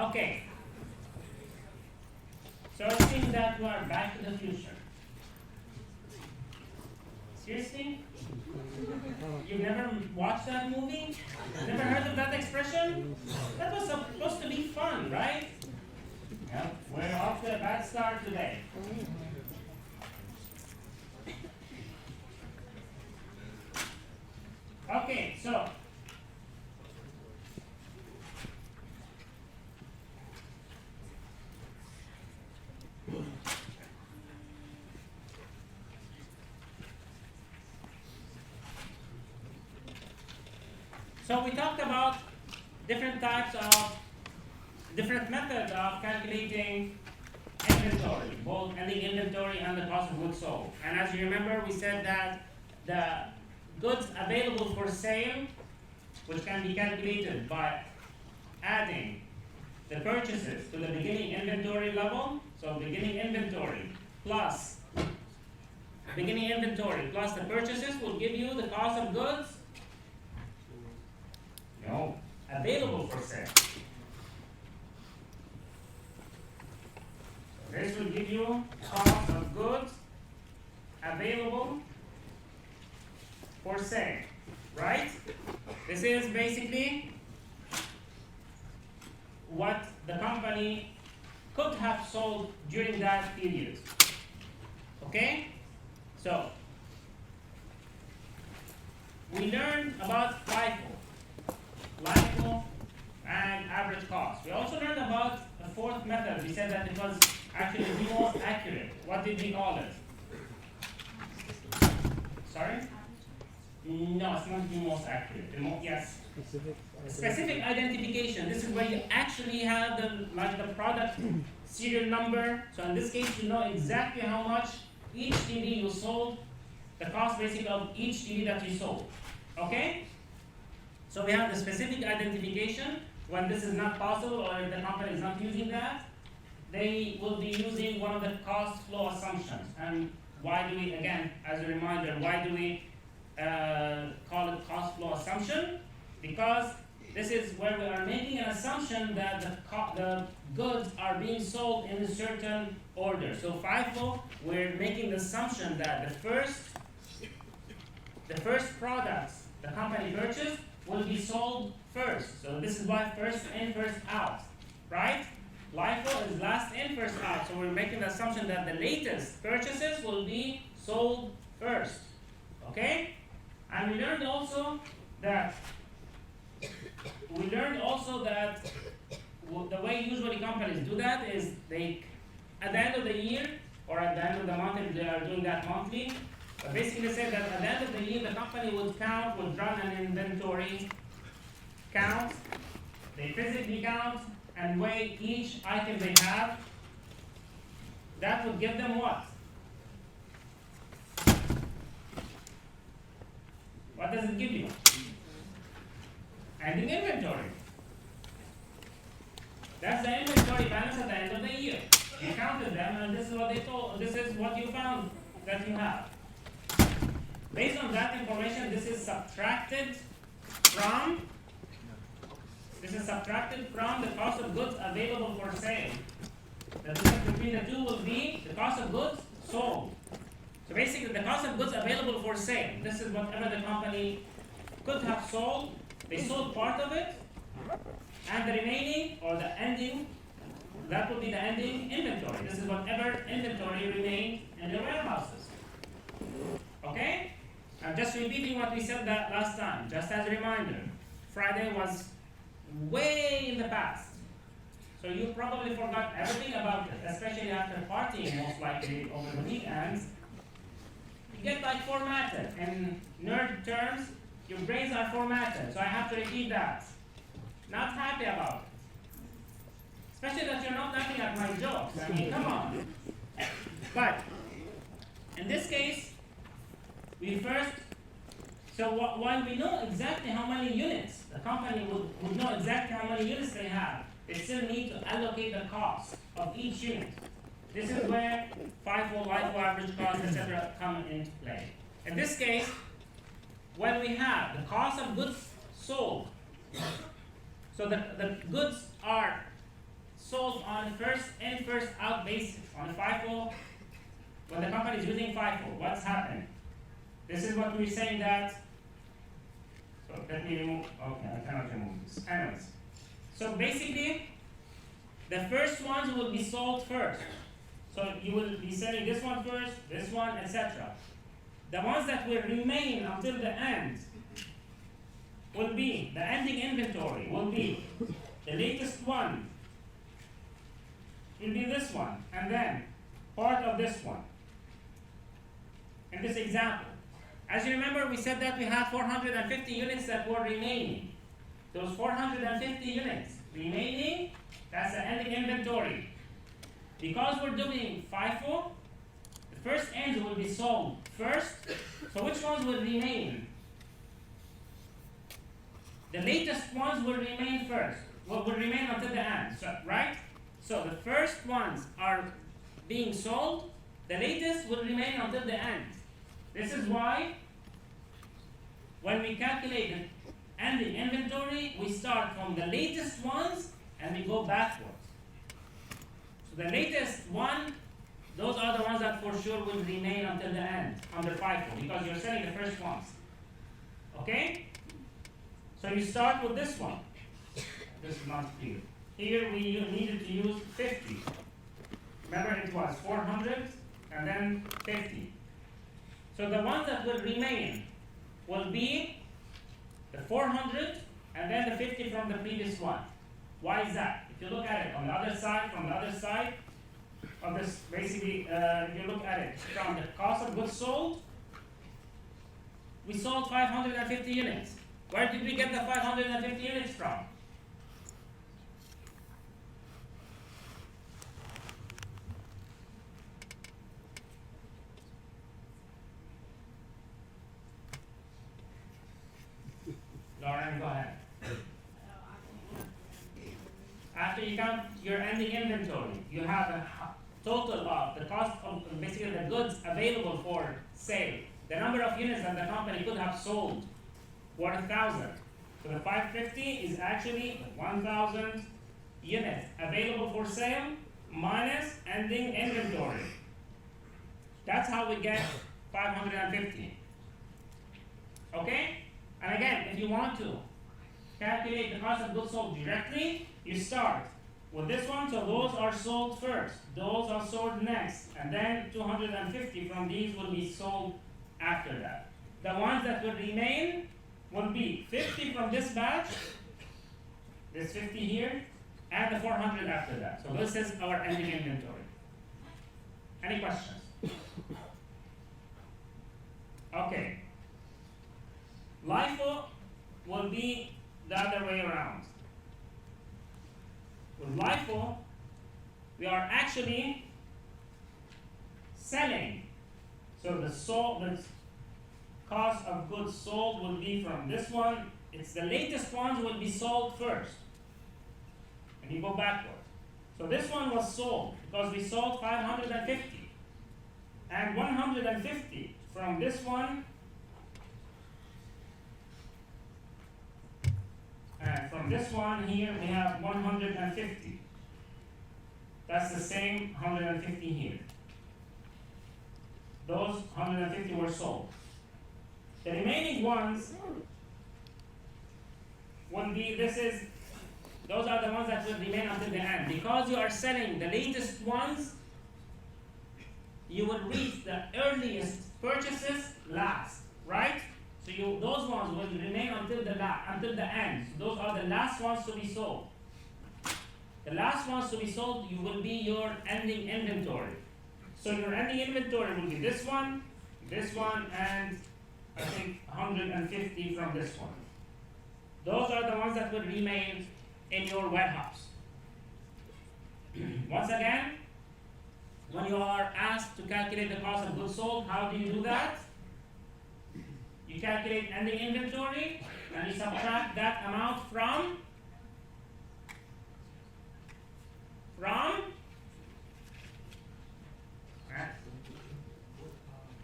Okay. So it seems that we are back to the future. Seriously? You've never watched that movie? Never heard of that expression? That was supposed to be fun, right? Yep, we're off to a bad start today. Okay, so we talked about different methods of calculating inventory, both ending inventory and the cost of goods sold. And as you remember, we said that the goods available for sale, which can be calculated by adding the purchases to the beginning inventory level, so beginning inventory plus the purchases will give you the cost of goods available for sale. So this will give you cost of goods available for sale, right? This is basically what the company could have sold during that period. Okay? So, we learned about LIFO and average cost. We also learned about a fourth method. We said that it was actually the most accurate. What did we call it? Sorry? No, it's not the most accurate. Yes. Specific identification. This is where you actually have the product serial number. So in this case, you know exactly how much each TV you sold, the cost basically of each TV that you sold. Okay? So we have the specific identification. When this is not possible or if the company is not using that, they will be using one of the cost flow assumptions. And why do we, again, as a reminder, why do we call it cost flow assumption? Because this is where we are making an assumption that the goods are being sold in a certain order. So FIFO, we're making the assumption that the first products the company purchased will be sold first. So this is why first in, first out, right? LIFO is last in, first out. So we're making the assumption that the latest purchases will be sold first. Okay? And we learned also that the way usually companies do that is they, at the end of the year or at the end of the month, if they are doing that monthly, but basically say that at the end of the year, the company would run an inventory count. They physically count and weigh each item they have. That would give them what? What does it give you? Ending inventory. That's the inventory balance at the end of the year. You counted them, and this is what they told. This is what you found that you have. Based on that information, this is subtracted from the cost of goods available for sale. The difference between the two will be the cost of goods sold. So basically, the cost of goods available for sale. This is whatever the company could have sold. They sold part of it, and the remaining, or the ending, that would be the ending inventory. This is whatever inventory remained in the warehouses. Okay? I'm just repeating what we said that last time, just as a reminder. Friday was way in the past. So you probably forgot everything about it, especially after partying, most likely over the weekends. You get formatted. In nerd terms, your brains are formatted. So I have to repeat that. Not happy about it. Especially that you're not laughing at my jokes. I mean, come on. But in this case, while we know exactly how many units, the company would know exactly how many units they have, they still need to allocate the cost of each unit. This is where FIFO, LIFO, average cost, etc. come into play. In this case, when we have the cost of goods sold, so the goods are sold on a first in, first out basis. On a FIFO, when the company is using FIFO, what's happening? This is what we're saying that, so let me remove, okay, I cannot remove this. Anyways, so basically, the first ones will be sold first. So you will be selling this one first, this one, etc. The ones that will remain until the end will be, the ending inventory will be the latest one, will be this one, and then part of this one. In this example, as you remember, we said that we had 450 units that were remaining. Those 450 units remaining, that's the ending inventory. Because we're doing FIFO, the first ends will be sold first. So which ones will remain? The latest ones will remain first. Will remain until the end, so, right? So the first ones are being sold. The latest will remain until the end. This is why when we calculate the ending inventory, we start from the latest ones and we go backwards. So the latest one, those are the ones that for sure will remain until the end under FIFO because you're selling the first ones. Okay? So you start with this one. This is not clear. Here we needed to use 50. Remember it was 400 and then 50. So the ones that will remain will be the 400 and then the 50 from the previous one. Why is that? If you look at it on the other side, from the other side of this, basically, if you look at it from the cost of goods sold, we sold 550 units. Where did we get the 550 units from? Lauren, go ahead. After you count your ending inventory, you have a total of the cost of basically the goods available for sale. The number of units that the company could have sold were 1,000. So the 550 is actually 1,000 units available for sale minus ending inventory. That's how we get 550. Okay? And again, if you want to calculate the cost of goods sold directly, you start with this one, so those are sold first, those are sold next, and then 250 from these will be sold after that. The ones that will remain will be 50 from this batch, this 50 here, and the 400 after that. So this is our ending inventory. Any questions? Okay. LIFO will be the other way around. With LIFO, we are actually selling. So the cost of goods sold will be from this one. It's the latest ones will be sold first. And you go backward. So this one was sold because we sold 550. And 150 from this one. And from this one here, we have 150. That's the same 150 here. Those 150 were sold. The remaining ones will be, those are the ones that will remain until the end. Because you are selling the latest ones, you will reach the earliest purchases last, right? So those ones will remain until the end. So those are the last ones to be sold. The last ones to be sold will be your ending inventory. So your ending inventory will be this one, and I think 150 from this one. Those are the ones that will remain in your warehouse. Once again, when you are asked to calculate the cost of goods sold, how do you do that? You calculate ending inventory and you subtract that amount from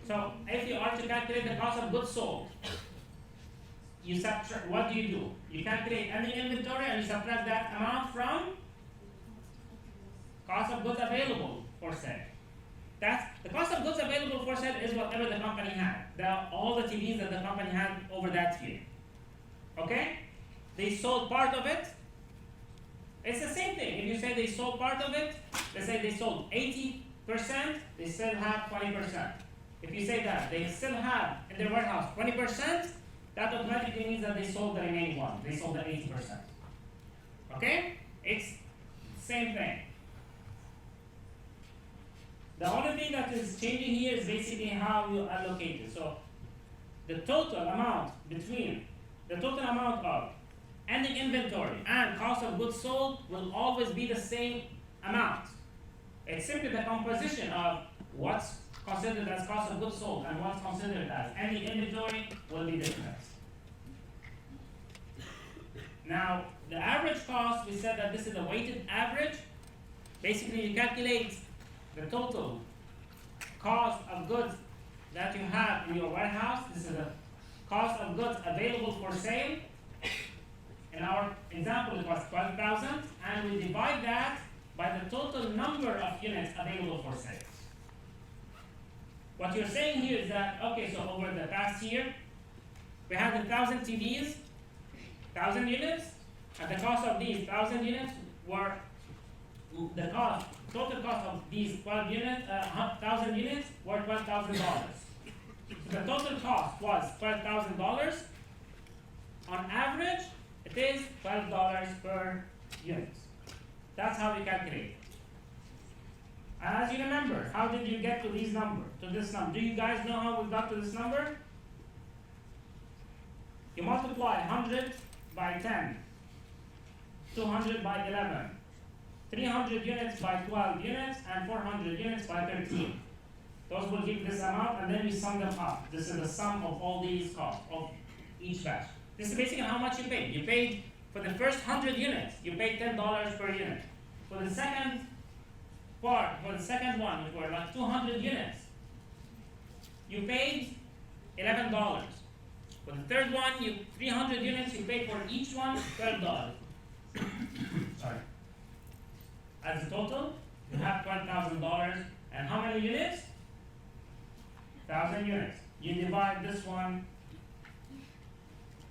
so if you are to calculate the cost of goods sold, you subtract, what do? You calculate ending inventory and you subtract that amount from cost of goods available for sale. That's the cost of goods available for sale is whatever the company had. All the TVs that the company had over that year. Okay? They sold part of it. It's the same thing. If you say they sold part of it, let's say they sold 80%, they still have 20%. If you say that they still have in their warehouse 20%, that automatically means that they sold the remaining one. They sold the 80%. Okay? It's the same thing. The only thing that is changing here is basically how you allocate it. So the total amount of ending inventory and cost of goods sold will always be the same amount. It's simply the composition of what's considered as cost of goods sold and what's considered as ending inventory will be different. Now, the average cost, we said that this is a weighted average. Basically, you calculate the total cost of goods that you have in your warehouse. This is the cost of goods available for sale. In our example, it was 12,000, and we divide that by the total number of units available for sale. What you're saying here is that, okay, so over the past year, we had 1,000 TVs, 1,000 units, and the cost of these 1,000 units were total cost of these 1,000 units were $12,000. So the total cost was $12,000. On average, it is $12 per unit. That's how we calculate it. And as you remember, how did you get to this number? Do you guys know how we got to this number? You multiply 100 by 10, 200 by 11, 300 units by 12 units, and 400 units by 13. Those will give this amount, and then we sum them up. This is the sum of all these costs of each batch. This is basically how much you paid. You paid for the first 100 units, you paid $10 per unit. For the second part, for the second one, which were like 200 units, you paid $11. For the third one, 300 units, you paid for each one $12. Sorry. As a total, you have $12,000. And how many units? 1,000 units. You divide this one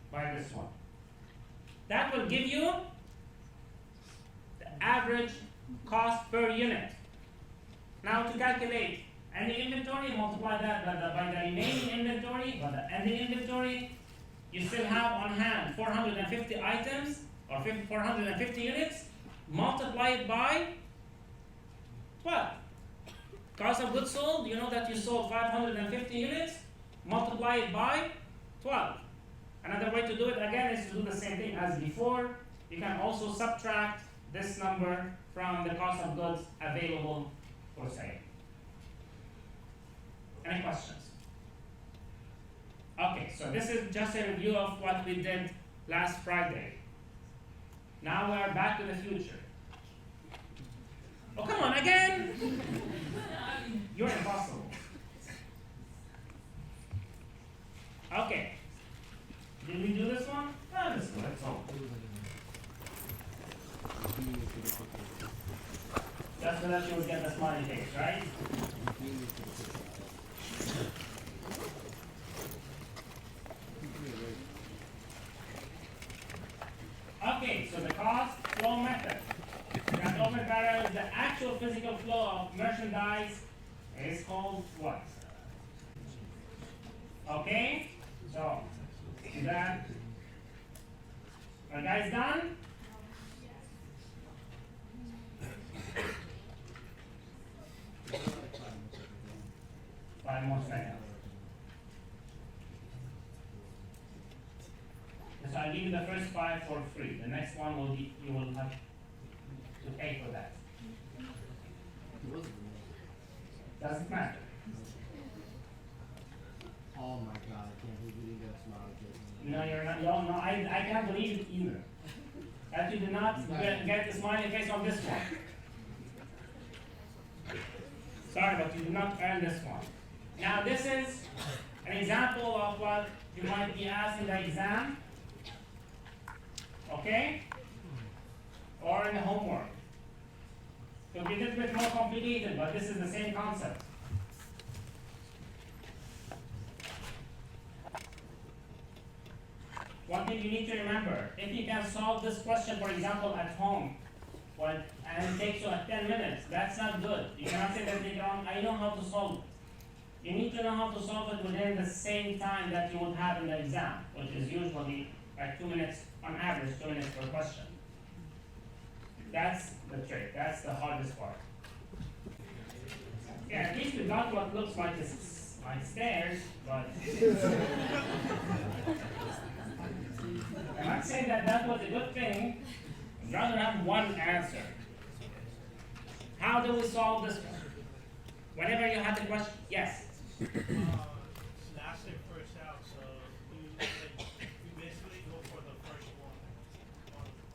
by this one. That will give you the average cost per unit. Now to calculate ending inventory, multiply that by the remaining inventory, by the ending inventory, you still have on hand 450 items or 450 units, multiply it by 12. Cost of goods sold, you know that you sold 550 units, multiply it by 12. Another way to do it again is to do the same thing as before. You can also subtract this number from the cost of goods available for sale. Any questions? Okay, so this is just a review of what we did last Friday. Now we are back to the future. Oh, come on, again? You're impossible. Okay. Did we do this one? Oh, this one, let's hope. Just so that you would get the smiley face, right? Okay, so the cost flow method. That over parallel is the actual physical flow of merchandise is called what? Okay, so that. Are guys done? 5 more seconds. So I'll give you the first 5 for free. The next one will be, you will have to pay for that. Doesn't matter. Oh my God, I can't believe you got smiley face. No, you're not. No, I can't believe it either. That you did not get the smiley face on this one. Sorry, but you did not earn this one. Now this is an example of what you might be asked in the exam. Okay? Or in the homework. To be a little bit more complicated, but this is the same concept. One thing you need to remember, if you can solve this question, for example, at home, and it takes you 10 minutes, that's not good. You cannot say that later on, I know how to solve it. You need to know how to solve it within the same time that you would have in the exam, which is usually like 2 minutes, on average, 2 minutes per question. That's the trick, that's the hardest part. Yeah, at least we got what looks like stairs, but I'm not saying that that was a good thing. I'd rather have one answer. How do we solve this one? Whenever you have the question, yes? Last in, first out, so you basically go for the first one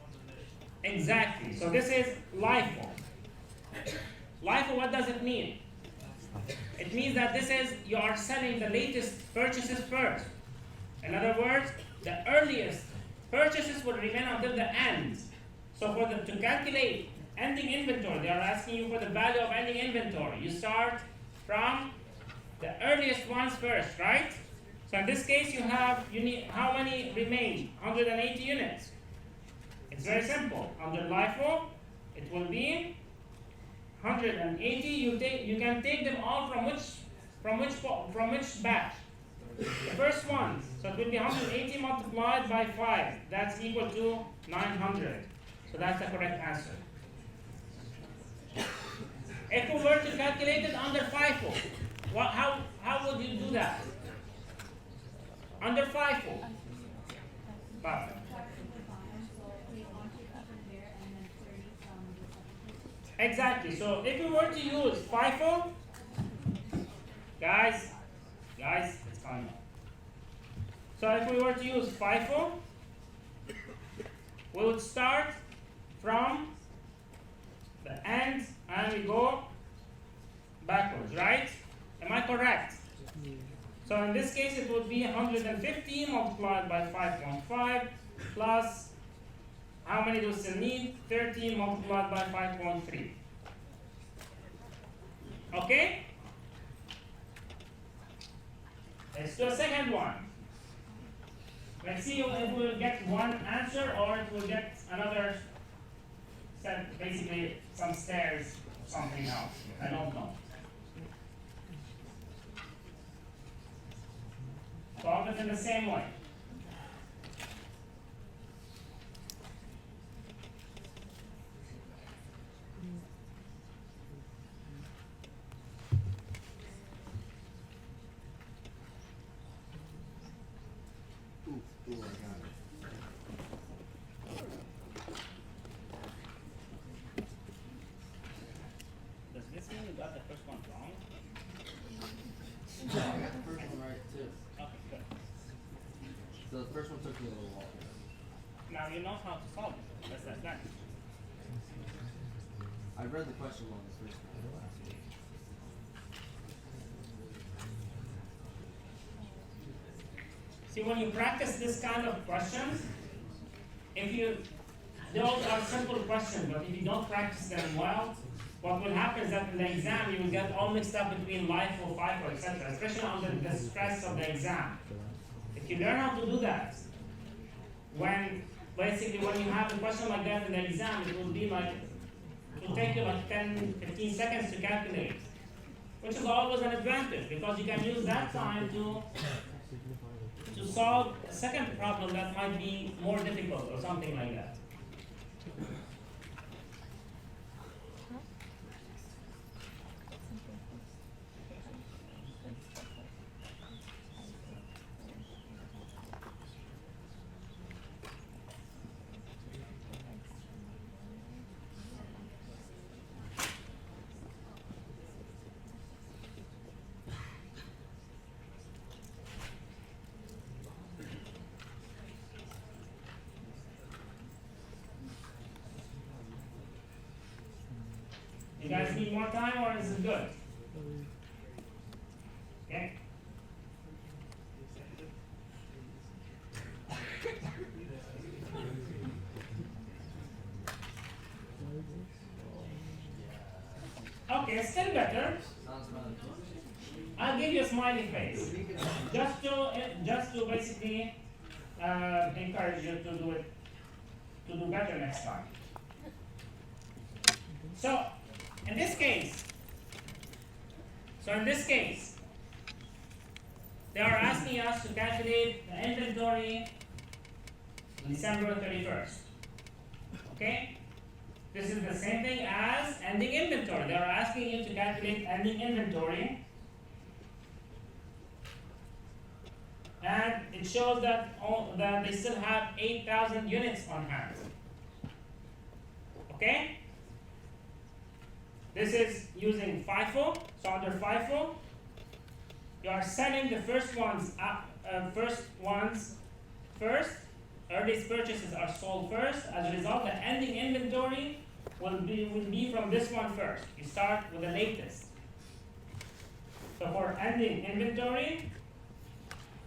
on the list. Exactly. So this is LIFO. LIFO, what does it mean? It means that this is, you are selling the latest purchases first. In other words, the earliest purchases will remain until the end. So to calculate ending inventory, they are asking you for the value of ending inventory. You start from the earliest ones first, right? So in this case, you need, how many remain? 180 units. It's very simple. Under LIFO, it will be 180. You can take them all from which batch? The first one. So it will be 180 multiplied by 5. That's equal to 900. So that's the correct answer. If we were to calculate it under FIFO, how would you do that? Under FIFO. Perfect. Exactly. So if we were to use FIFO, guys, it's fine. So if we were to use FIFO, we would start from the end and we go backwards, right? Am I correct? So in this case, it would be 150 multiplied by 5.5 plus, how many do we still need? 13 multiplied by 5.3. Okay? Let's do a second one. Let's see if we will get one answer or if we'll get another set, basically some stairs, something else. I don't know. Solve it in the same way. Ooh, I got it. Does this mean you got the first one wrong? No, I got the first one right too. Okay, good. So the first one took me a little while. Now you know how to solve it. That's that. I read the question wrong the first time last week. See, when you practice this kind of questions, those are simple questions, but if you don't practice them well, what will happen is that in the exam you will get all mixed up between LIFO, FIFO, etc., especially under the stress of the exam. If you learn how to do that, when you have a question like that in the exam, it will be like, it will take you like 10, 15 seconds to calculate, which is always an advantage because you can use that time to solve a second problem that might be more difficult or something like that. You guys need more time or is it good? Okay. Okay, still better. I'll give you a smiley face, just to basically encourage you to do better next time. So in this case, they are asking us to calculate the inventory on December 31st. Okay? This is the same thing as ending inventory. They are asking you to calculate ending inventory. And it shows that they still have 8,000 units on hand. Okay? This is using FIFO. So under FIFO, you are selling the first ones first. Earliest purchases are sold first. As a result, the ending inventory will be from this one first. You start with the latest. So for ending inventory,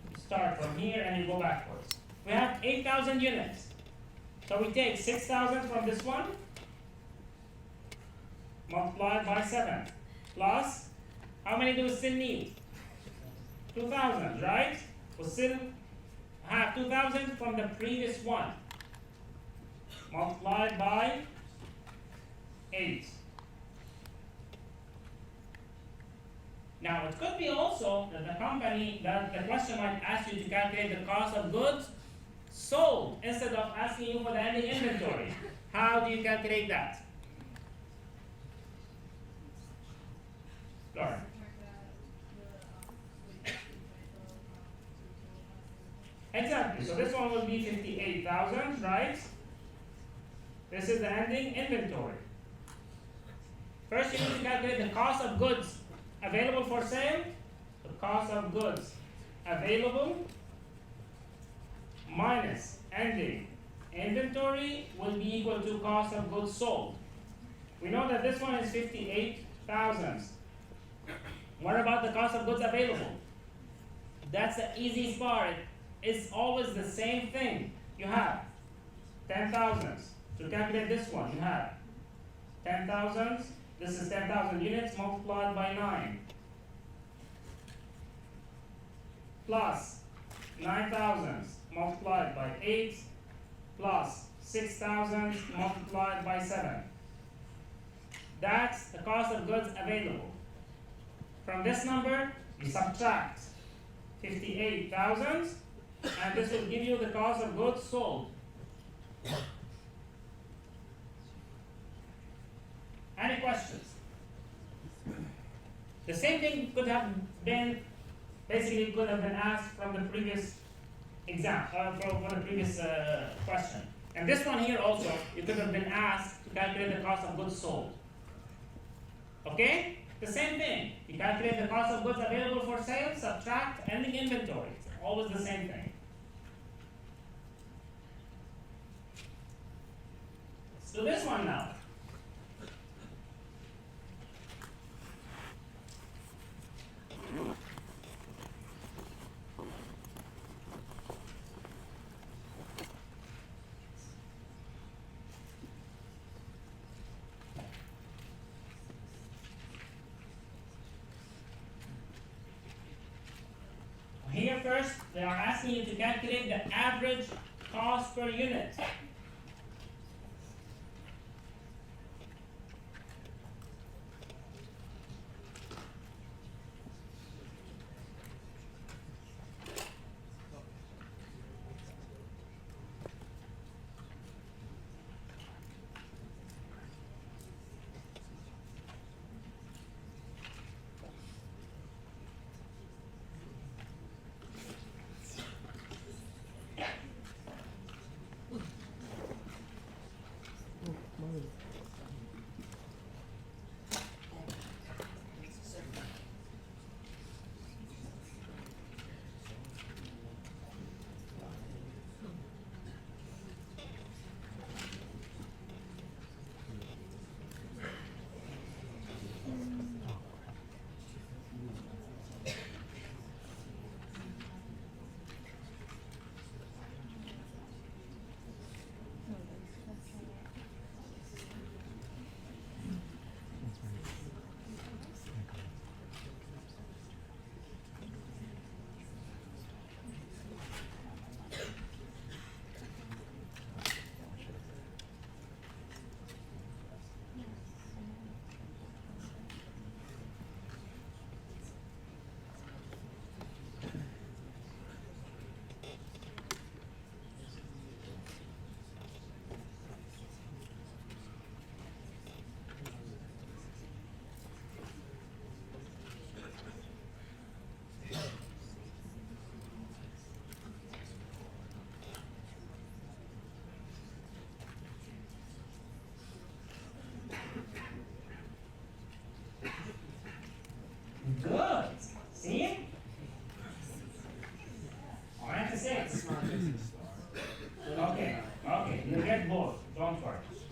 you start from here and you go backwards. We have 8,000 units. So we take 6,000 from this one, multiplied by 7, plus, how many do we still need? 2,000, right? We still have 2,000 from the previous one, multiplied by 8. Now, it could be also that the question might ask you to calculate the cost of goods sold instead of asking you for the ending inventory. How do you calculate that? Lauren. Exactly. So this one will be 58,000, right? This is the ending inventory. First, you need to calculate the cost of goods available for sale. The cost of goods available minus ending inventory will be equal to cost of goods sold. We know that this one is 58,000. What about the cost of goods available? That's the easiest part. It's always the same thing. You have 10,000. To calculate this one, you have 10,000. This is 10,000 units multiplied by 9. Plus 9,000 multiplied by 8. Plus 6,000 multiplied by 7. That's the cost of goods available. From this number, you subtract 58,000, and this will give you the cost of goods sold. Any questions? The same thing could have been asked from the previous exam, from the previous question. And this one here also, it could have been asked to calculate the cost of goods sold. Okay? The same thing. You calculate the cost of goods available for sale, subtract ending inventory. It's always the same thing. Let's do this one now. Here first, they are asking you to calculate the average cost per unit.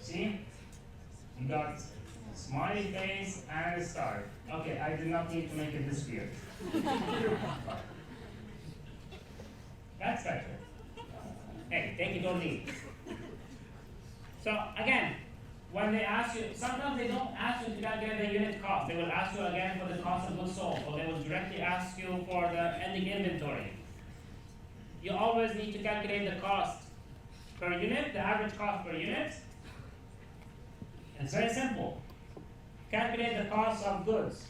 See? You got smiley face and a star. Okay, I did not need to make it this weird. That's better. Hey, take it or leave. So again, when they ask you, sometimes they don't ask you to calculate the unit cost. They will ask you again for the cost of goods sold, or they will directly ask you for the ending inventory. You always need to calculate the cost per unit, the average cost per unit. It's very simple. Calculate the cost of goods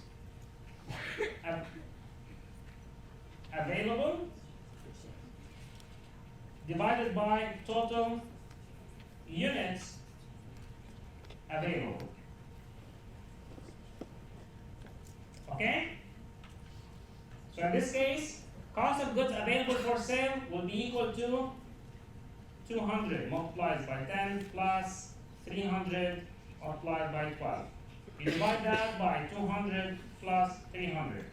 available divided by total units available. Okay? So in this case, cost of goods available for sale will be equal to 200 multiplied by 10 plus 300 multiplied by 12. You divide that by 200 plus 300.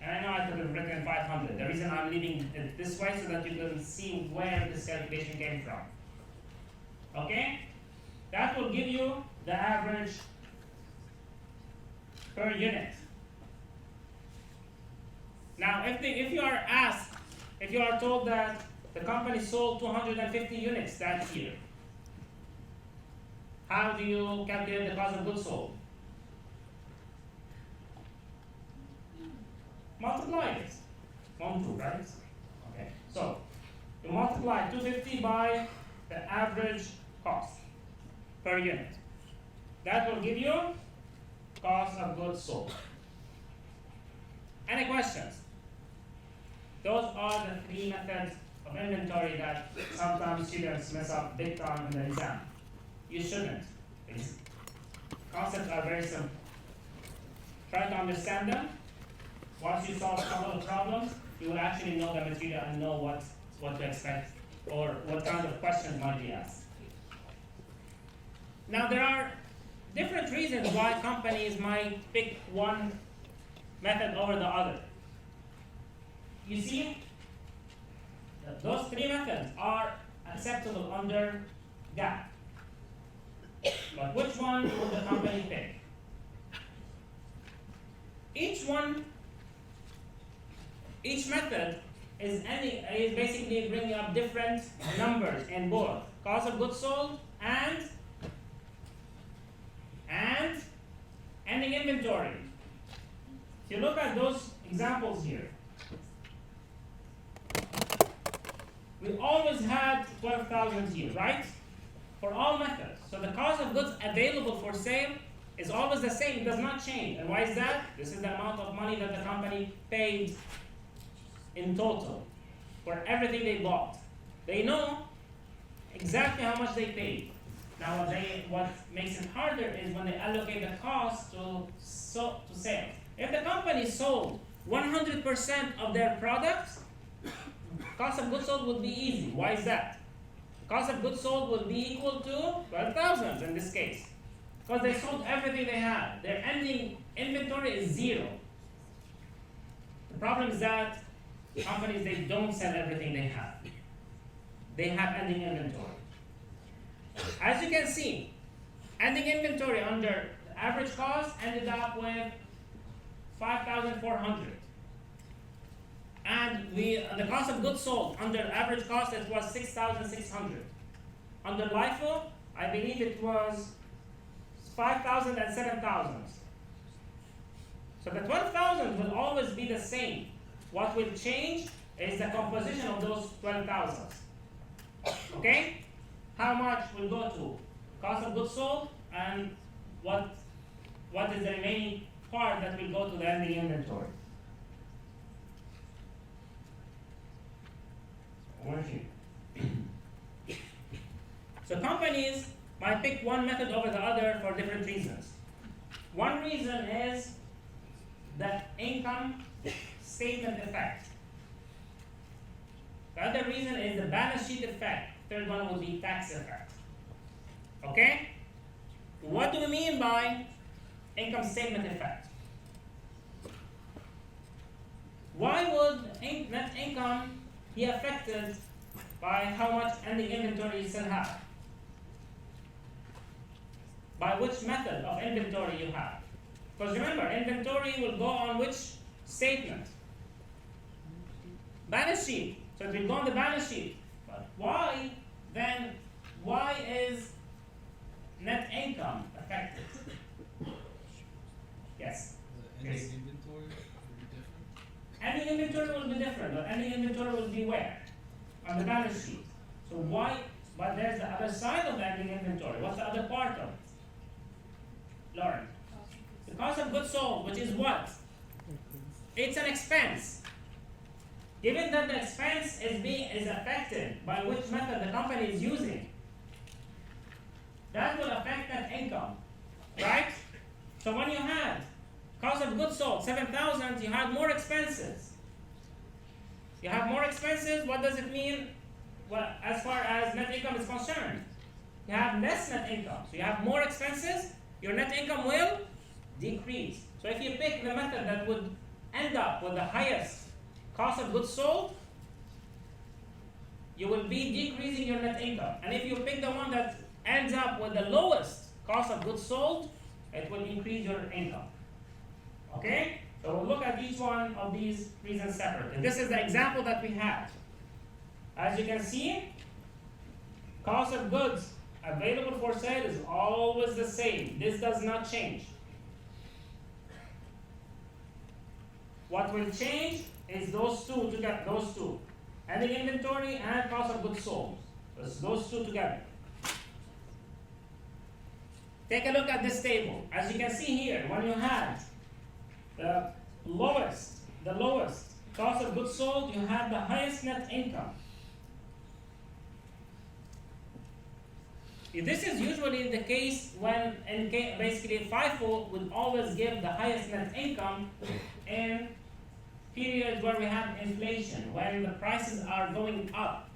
And I know I could have written 500. The reason I'm leaving it this way so that you can see where this calculation came from. Okay? That will give you the average per unit. Now, if you are asked, if you are told that the company sold 250 units that year, how do you calculate the cost of goods sold? Multiply it. 1, 2, right? Okay. So, you multiply 250 by the average cost per unit. That will give you cost of goods sold. Any questions? Those are the 3 methods of inventory that sometimes students mess up big time in the exam. You shouldn't. These concepts are very simple. Try to understand them. Once you solve a couple of problems, you will actually know the material and know what to expect or what kind of questions might be asked. Now there are different reasons why companies might pick one method over the other. You see, those 3 methods are acceptable under GAAP. But which one would the company pick? Each method is basically bringing up different numbers in both cost of goods sold and ending inventory. If you look at those examples here, we always had 12,000 here, right? For all methods. So the cost of goods available for sale is always the same, it does not change. And why is that? This is the amount of money that the company paid in total for everything they bought. They know exactly how much they paid. Now what makes it harder is when they allocate the cost to sales. If the company sold 100% of their products, cost of goods sold would be easy. Why is that? Cost of goods sold would be equal to 12,000 in this case. Because they sold everything they had. Their ending inventory is 0. The problem is that companies, they don't sell everything they have. They have ending inventory. As you can see, ending inventory under the average cost ended up with 5,400. And the cost of goods sold under average cost, it was 6,600. Under LIFO, I believe it was 5,000 and 7,000. So the 12,000 will always be the same. What will change is the composition of those 12,000. Okay? How much will go to cost of goods sold and what is the remaining part that will go to the ending inventory? So companies might pick one method over the other for different reasons. One reason is the income statement effect. The other reason is the balance sheet effect. Third one would be tax effect. Okay? What do we mean by income statement effect? Why would net income be affected by how much ending inventory you still have? by which method of inventory you have. Because remember, inventory will go on which statement? Balance sheet. So it will go on the balance sheet. But why then, why is net income affected? Yes? The ending Yes. inventory will be different. Ending inventory will be different, but ending inventory will be where? On the balance sheet. So why, but there's the other side of the ending inventory. What's the other part of it? Lauren? The cost of goods sold, which is what? It's an expense. Given that the expense is affected by which method the company is using, that will affect that income, right? So when you had cost of goods sold 7,000, you had more expenses. You have more expenses. What does it mean? Well, as far as net income is concerned, you have less net income. So you have more expenses. Your net income will decrease. So if you pick the method that would end up with the highest cost of goods sold, you will be decreasing your net income. And if you pick the one that ends up with the lowest cost of goods sold, it will increase your income. Okay? So we'll look at each one of these reasons separately. This is the example that we had. As you can see, cost of goods available for sale is always the same. This does not change. What will change is those two together, those two. Ending inventory and cost of goods sold. Those two together. Take a look at this table. As you can see here, when you had the lowest cost of goods sold, you had the highest net income. This is usually the case when, basically, FIFO will always give the highest net income in periods where we have inflation, when the prices are going up,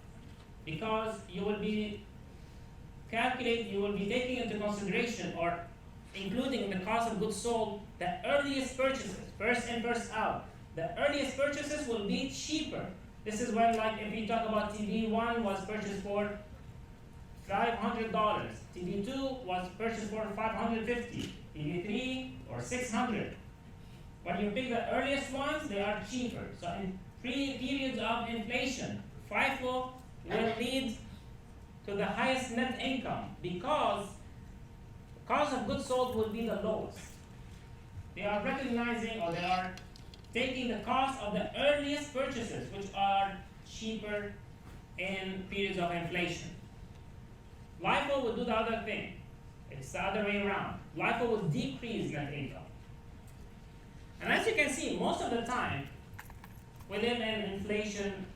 because you will be taking into consideration or including in the cost of goods sold the earliest purchases, first in, first out. The earliest purchases will be cheaper. This is when, like, if we talk about TV1 was purchased for $500, TV2 was purchased for $550, TV3 or $600. When you pick the earliest ones, they are cheaper. So in periods of inflation, FIFO will lead to the highest net income because the cost of goods sold will be the lowest. They are recognizing, or they are taking the cost of the earliest purchases, which are cheaper in periods of inflation. LIFO will do the other thing. It's the other way around. LIFO will decrease net income. And as you can see, most of the time, within an inflation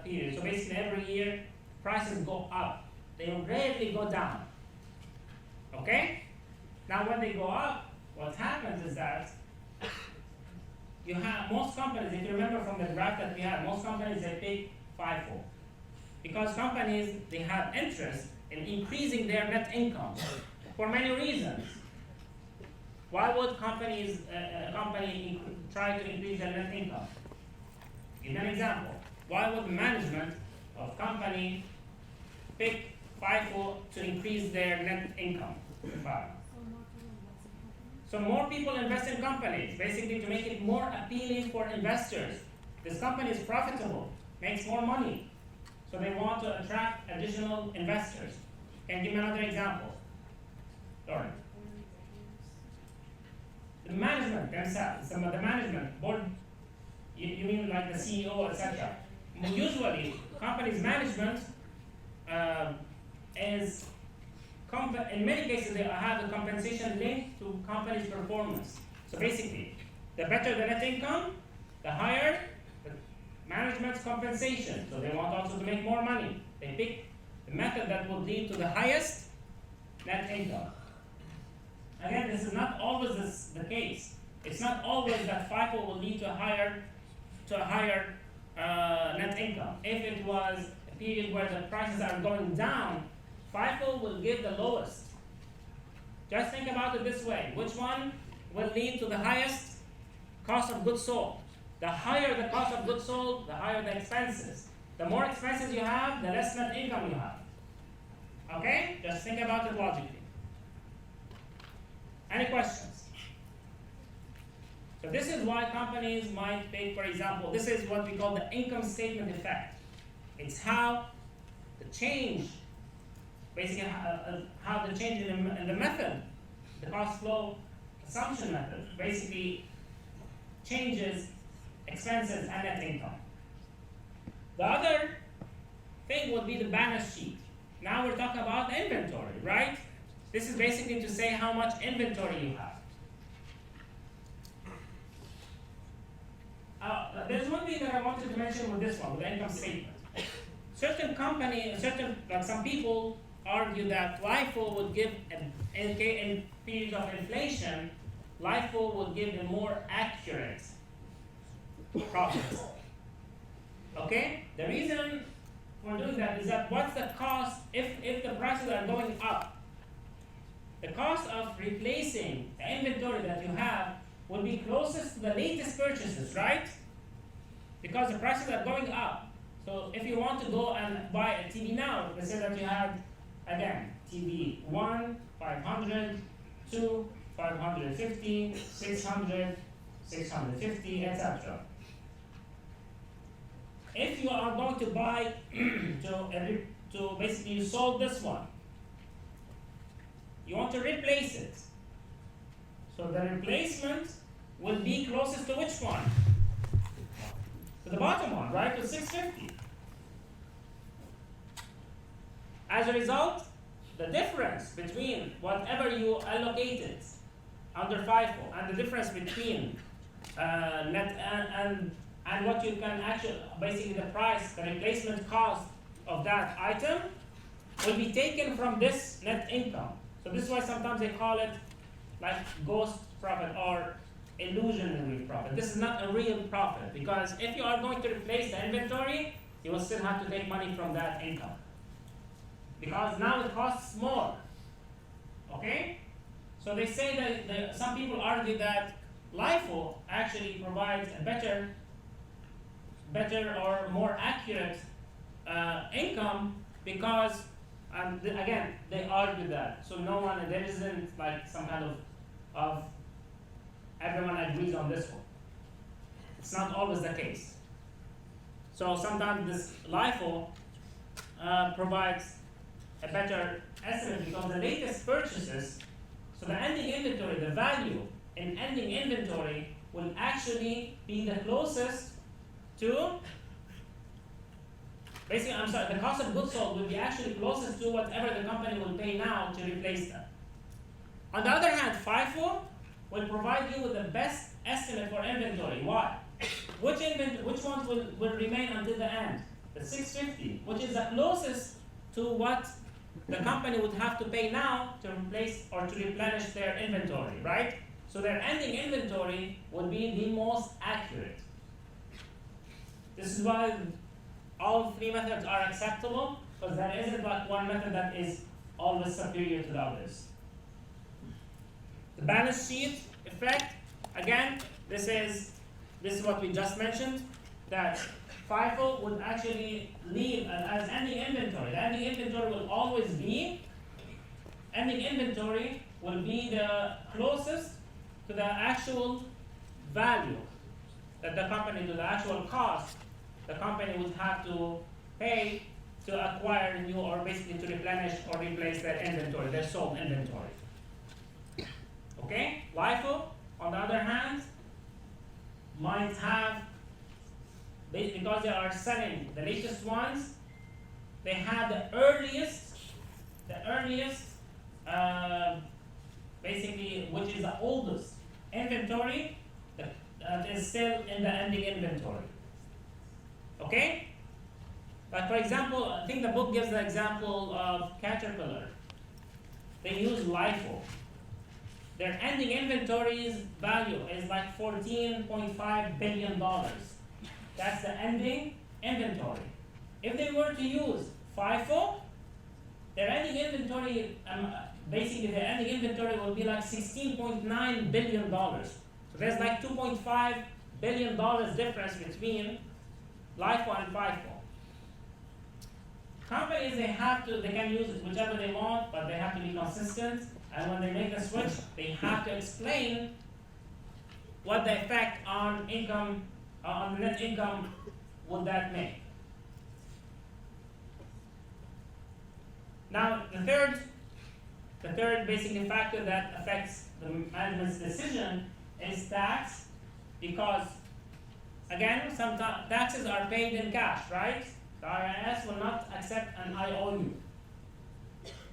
period, so basically every year, prices go up. They rarely go down. Okay? Now when they go up, what happens is that you have most companies, if you remember from the graph that we had, most companies, they take FIFO. Because companies, they have interest in increasing their net income for many reasons. Why would company try to increase their net income? Give an example. Why would management of company pick FIFO to increase their net income? So more people invest in companies, basically to make it more appealing for investors. This company is profitable, makes more money, so they want to attract additional investors. Can you give me another example? Lauren. The management themselves, some of the management board, you mean like the CEO, etc. Usually, companies' management is, in many cases, they have a compensation linked to company's performance. So basically, the better the net income, the higher the management's compensation. So they want also to make more money. They pick the method that will lead to the highest net income. Again, this is not always the case. It's not always that FIFO will lead to a higher net income. If it was a period where the prices are going down, FIFO will give the lowest. Just think about it this way. Which one will lead to the highest cost of goods sold? The higher the cost of goods sold, the higher the expenses. The more expenses you have, the less net income you have. Okay? Just think about it logically. Any questions? So this is why companies might take, for example, this is what we call the income statement effect. It's how the change, basically how the change in the method, the cost flow assumption method, basically changes expenses and net income. The other thing would be the balance sheet. Now we're talking about inventory, right? This is basically to say how much inventory you have. There's one thing that I wanted to mention with this one, with the income statement. Certain like some people argue that LIFO would give, in periods of inflation, LIFO would give a more accurate profit. Okay? The reason for doing that is that what's the cost if the prices are going up? The cost of replacing the inventory that you have will be closest to the latest purchases, right? Because the prices are going up. So if you want to go and buy a TV now, let's say that you had, again, TV 1, 500, 2, 550, 600, 650, etc. If you are going to buy, to basically you sold this one, you want to replace it. So the replacement will be closest to which one? To the bottom one, right? To 650. As a result, the difference between whatever you allocated under FIFO and the difference between net and what you can actually, basically the price, the replacement cost of that item will be taken from this net income. So this is why sometimes they call it like ghost profit or illusionary profit. This is not a real profit, because if you are going to replace the inventory, you will still have to take money from that income, because now it costs more. Okay? So they say that some people argue that LIFO actually provides a better or more accurate income, because again, they argue that. So there isn't like some kind of everyone agrees on this one. It's not always the case. So sometimes this LIFO provides a better estimate, because the latest purchases, so the ending inventory, the value in ending inventory will actually be the closest to, basically, the cost of goods sold will be actually closest to whatever the company will pay now to replace them. On the other hand, FIFO will provide you with the best estimate for inventory. Why? Which ones will remain until the end? The 650, which is the closest to what the company would have to pay now to replace or to replenish their inventory, right? So their ending inventory would be the most accurate. This is why all three methods are acceptable, because there isn't like one method that is always superior to the others. The balance sheet effect, again, this is what we just mentioned, that FIFO would actually leave as ending inventory. The ending inventory will always be, the closest to the actual value that the company, to the actual cost the company would have to pay to acquire new, or basically to replenish or replace their inventory, their sold inventory. Okay? LIFO, on the other hand, might have, because they are selling the latest ones, they have the earliest, basically, which is the oldest inventory that is still in the ending inventory. Okay? Like for example, I think the book gives the example of Caterpillar. They use LIFO. Their ending inventory's value is like $14.5 billion. That's the ending inventory. If they were to use FIFO, their ending inventory, basically their ending inventory will be like $16.9 billion. So there's like $2.5 billion difference between LIFO and FIFO. companies, they can use whichever they want, but they have to be consistent. And when they make the switch, they have to explain what the effect on income, on net income would that make. Now, the third basic factor that affects the management's decision is tax, because again, some taxes are paid in cash, right? The IRS will not accept an IOU.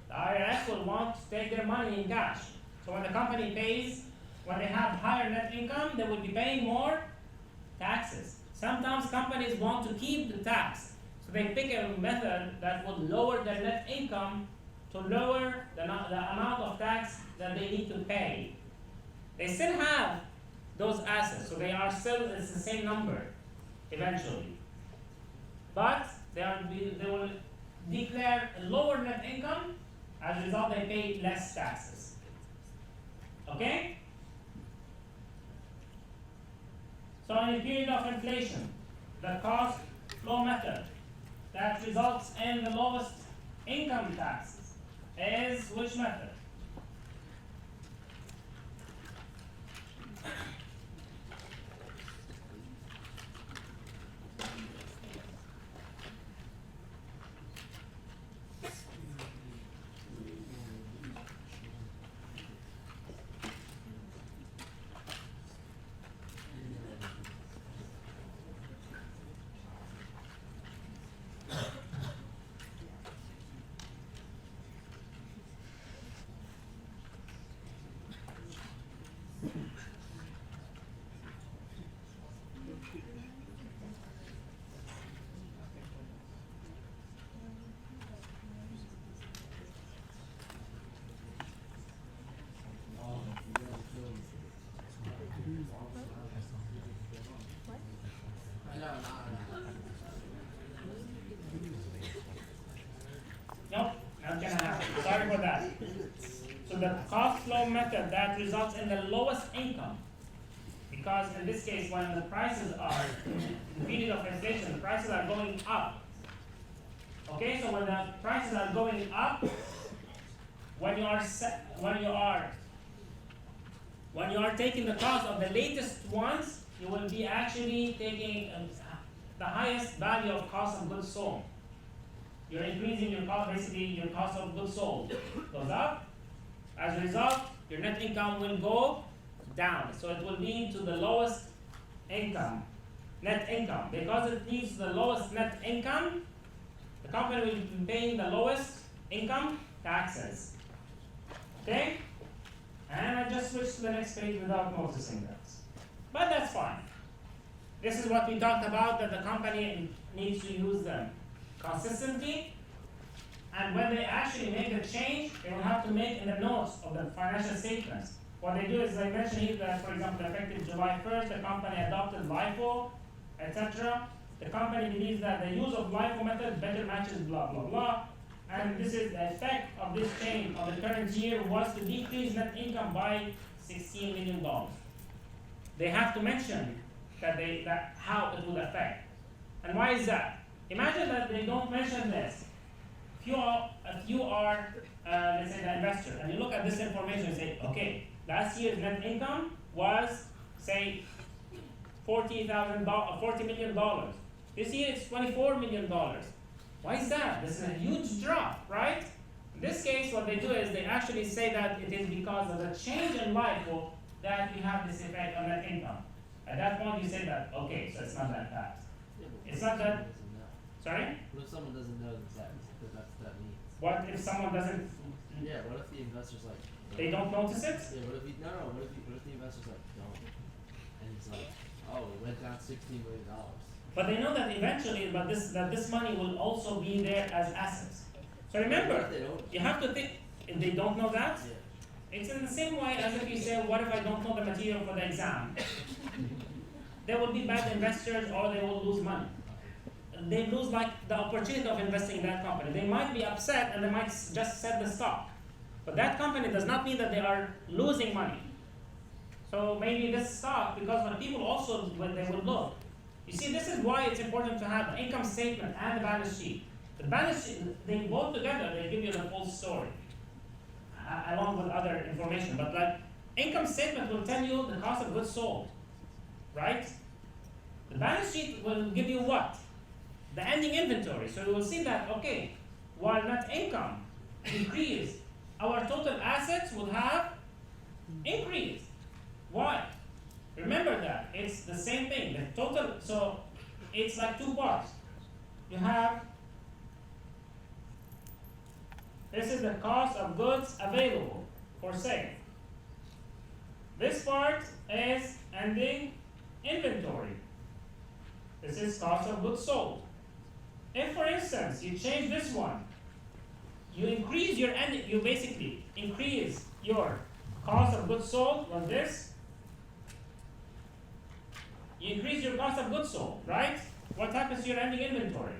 The IRS will want to take their money in cash. So when the company pays, when they have higher net income, they will be paying more taxes. Sometimes companies want to keep the tax, so they pick a method that will lower their net income to lower the amount of tax that they need to pay. They still have those assets, so they are still, it's the same number eventually. But they will declare a lower net income. As a result, they pay less taxes. Okay? So in a period of inflation, the cost flow method that results in the lowest income taxes is which method? Nope, not gonna happen. Sorry for that. So the cost flow method that results in the lowest income, because in this case, when the prices are in the period of inflation, the prices are going up. Okay, so when the prices are going up, when you are taking the cost of the latest ones, you will be actually taking the highest value of cost of goods sold. You're increasing your cost, basically your cost of goods sold goes up. As a result, your net income will go down. So it will lead to the lowest income, net income. Because it leads to the lowest net income, the company will be paying the lowest income taxes. Okay? And I just switched to the next page without noticing that. But that's fine. This is what we talked about, that the company needs to use them consistently. And when they actually make the change, they will have to make in the notes of the financial statements. What they do is they mention here that, for example, effective July 1st, the company adopted LIFO, etc. The company believes that the use of LIFO method better matches blah, blah, blah. And this is the effect of this change of the current year was to decrease net income by $16 million. They have to mention that how it will affect. And why is that? Imagine that they don't mention this. If you are let's say the investor, and you look at this information and say, okay, last year's net income was, say, $40 million. This year it's $24 million. Why is that? This is a huge drop, right? In this case, what they do is they actually say that it is because of the change in LIFO that you have this effect on net income. At that point, you say that, okay, so it's not that bad. It's not that. Sorry? What if someone doesn't know that that means? What if someone doesn't? Yeah, what if the investor's like, They don't notice it? yeah, what if what if the investor's like, don't? And he's like, oh, it went down $16 million. But they know that eventually, that this money will also be there as assets. So remember, What if they don't? you have to think. If they don't know that, Yeah. it's in the same way as if you say, what if I don't know the material for the exam? They will be bad investors, or they will lose money. They lose like the opportunity of investing in that company. They might be upset and they might just sell the stock. But that company does not mean that they are losing money. So maybe this stock, because when people also, when they will look, you see, this is why it's important to have an income statement and a balance sheet. The balance sheet, they both together, they give you the full story, along with other information. But like, income statement will tell you the cost of goods sold, right? The balance sheet will give you what? The ending inventory. So you will see that, okay, while net income increased, our total assets would have increased. Why? Remember that, it's the same thing, the total, so it's like two parts. You have, this is the cost of goods available for sale. This part is ending inventory. This is cost of goods sold. If, for instance, you change this one, you increase your you basically increase your cost of goods sold on this. You increase your cost of goods sold, right? What happens to your ending inventory?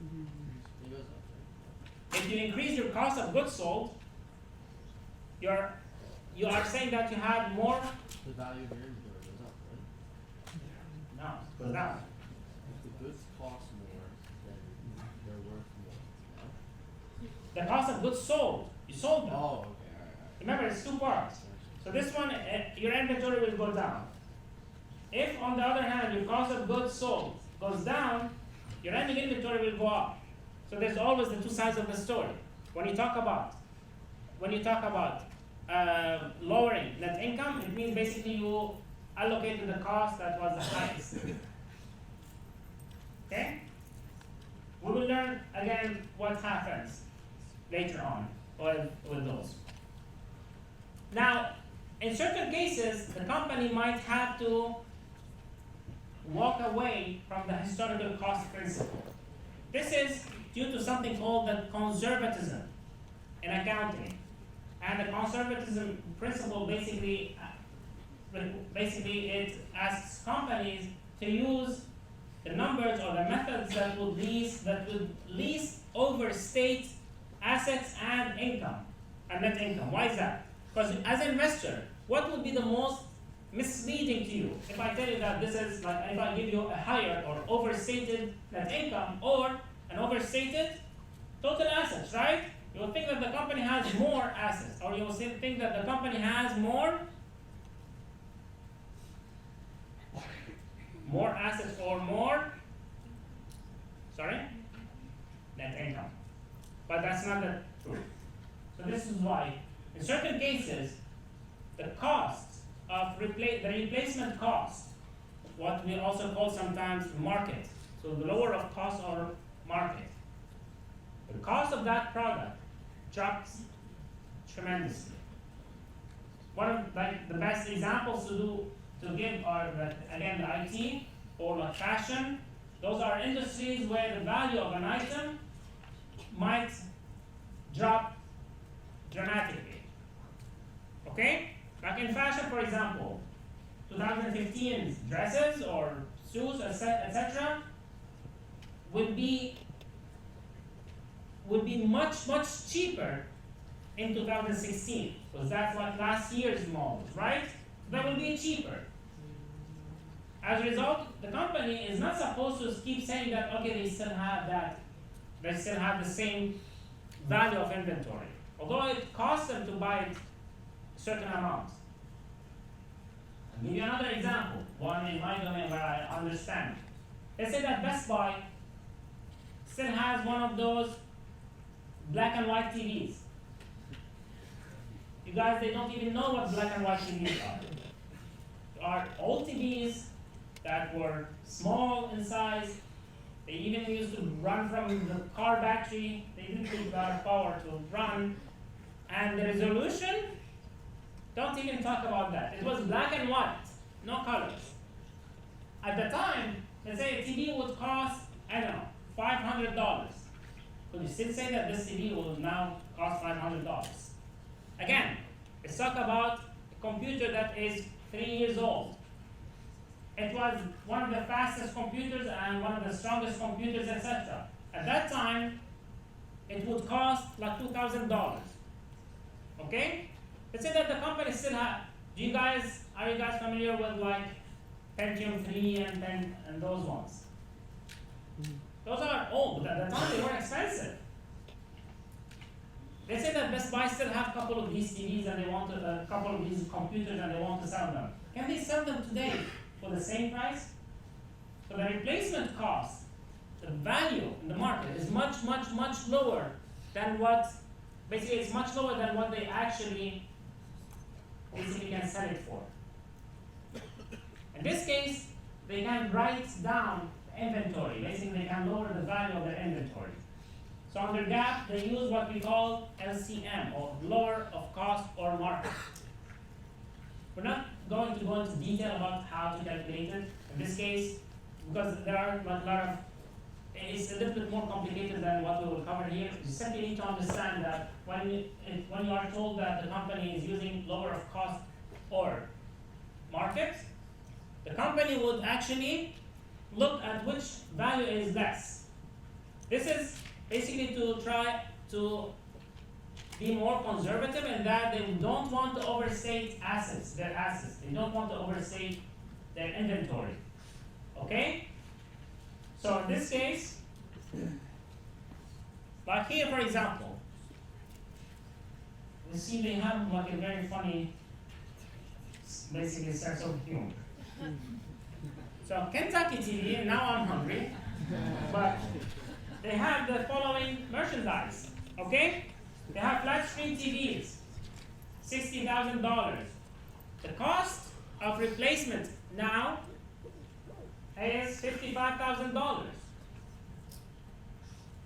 It goes up, right? If you increase your cost of goods sold, you are saying that you have more. The value of your inventory goes up, right? No, it goes down. If the goods cost more, then they're worth more. No? The cost of goods sold, you sold them. Oh, okay, alright. Remember, it's two parts. So this one, your inventory will go down. If, on the other hand, your cost of goods sold goes down, your ending inventory will go up. So there's always the two sides of the story. When you talk about lowering net income, it means basically you allocated the cost that was the highest. Okay? We will learn again what happens later on with those. Now, in certain cases, the company might have to walk away from the historical cost principle. This is due to something called the conservatism in accounting. And the conservatism principle basically it asks companies to use the numbers or the methods that would least overstate assets and income and net income. Why is that? Because as an investor, what would be the most misleading to you if I tell you that this is like, if I give you a higher or overstated net income or an overstated total assets, right? You will think that the company has more assets, or you will think that the company has more assets or more, net income. But that's not the truth. So this is why, in certain cases, the cost of the replacement cost, what we also call sometimes market, so the lower of cost or market, the cost of that product drops tremendously. One of the best examples to give are the IT or like fashion. Those are industries where the value of an item might drop dramatically. Okay? Like in fashion, for example, 2015's dresses or suits, etc., would be much cheaper in 2016, because that's like last year's models, right? That will be cheaper. As a result, the company is not supposed to keep saying that, okay, they still have the same value of inventory, although it costs them to buy it a certain amount. I'll give you another example, one in my domain where I understand. Let's say that Best Buy still has one of those black and white TVs. You guys, they don't even know what black and white TVs are. They are old TVs that were small in size. They even used to run from the car battery. They didn't need a lot of power to run. And the resolution, don't even talk about that. It was black and white, no colors. At the time, let's say a TV would cost, I don't know, $500. Could you still say that this TV will now cost $500? Again, let's talk about a computer that is 3 years old. It was one of the fastest computers and one of the strongest computers, etc. At that time, it would cost like $2,000. Okay? Let's say that the company still have. Are you guys familiar with like Pentium 3 and those ones? Those are old, but at the time they were expensive. Let's say that Best Buy still have a couple of these TVs and they want a couple of these computers and they want to sell them. Can they sell them today for the same price? So the replacement cost, the value in the market is much, much, much lower than what, basically it's much lower than what they actually basically can sell it for. In this case, they can write down inventory. Basically, they can lower the value of their inventory. So under GAAP, they use what we call LCM, or lower of cost or market. We're not going to go into detail about how to calculate it. In this case, because there are a lot of, it's a little bit more complicated than what we will cover here. You simply need to understand that when you are told that the company is using lower of cost or market, the company would actually look at which value is less. This is basically to try to be more conservative in that they don't want to overstate assets, their assets. They don't want to overstate their inventory. Okay? So in this case, like here for example, you see they have like a very funny, basically sense of humor. So Kentucky TV, now I'm hungry, but they have the following merchandise, okay? They have flat screen TVs, $60,000. The cost of replacement now is $55,000.